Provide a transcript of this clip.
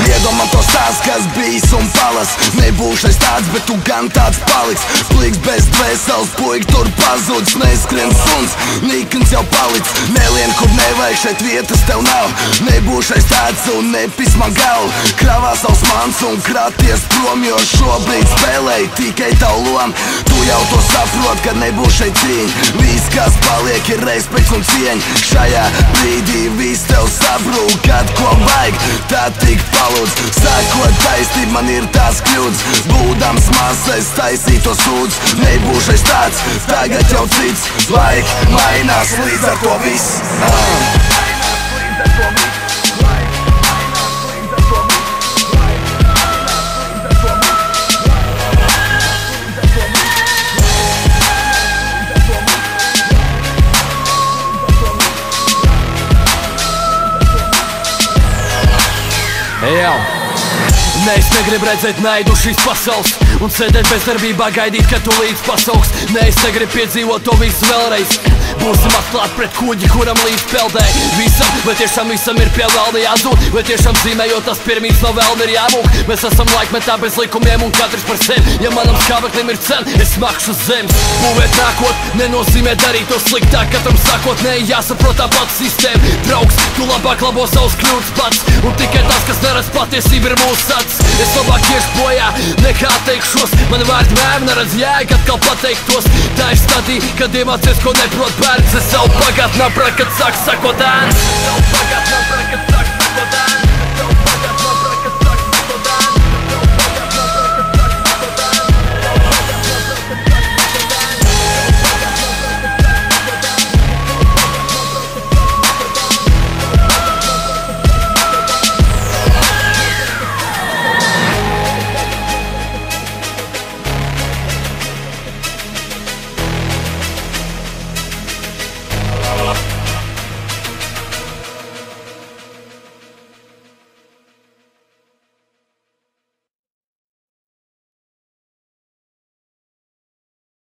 Iedomā to stāsts, kas bijis un palas. Nebūšais tāds, bet tu gan tāds paliks. Pliks bez dvēseles, puika tur pazudis. Neskrien suns, nikns jau palic. Nelien, kur nevajag, šeit vietas tev nav. Nebūšais tāds un nepis man galvu. Kravā savs mans un kraties prom, jo šobrīd spēlēji tikai tavu lomu. Tu jau to saprot, ka nebūs šeit cīņa. Viss, kas paliek, ir respekts un cieņa. Šajā brīdī viss tev sabrūk, kad ko vajag, tad tik palūdz. Sakot taisnība, man ir tās kļūdas. Būdams mazs, es taisītu sūdz. Nebūšais tāds, tagad jau cits. Laika mainās, līdz ar to viss. Nē, es negribu redzēt naidu šīs pasaules un sēdēt bezdarbībā, gaidīt, ka tu līdz pasauks. Nē, es negribu piedzīvot to visu vēlreiz. Būsim atklāt pret kuģi, kuram līdz peldēj. Visam, vai tiešām visam ir pie velna jāzūt, vai tiešām zīmējot tas pirmīs no velna ir jāmūk. Mēs esam laikmetā bez likumiem un katrs par sevi. Ja manam skābeklim ir cena, es makšu zemes. Būvēt nākot nenozīmē darīt to sliktāk. Katram sākotnēji jāsaprot tā pati sistēma. Draugs, tu labāk labo savus kļūdas pats, un tikai tas, kas neredz patiesība, ir mūsu acis. Es labāk iešu bojā, nekā teikšos. Mani vārdi mēm neredz jēga, atkal pateiktos. Tā ir stadija, kad iemācies, ko neprot bērns. Es savu pagātnē praku, kad sāk sakot ēns.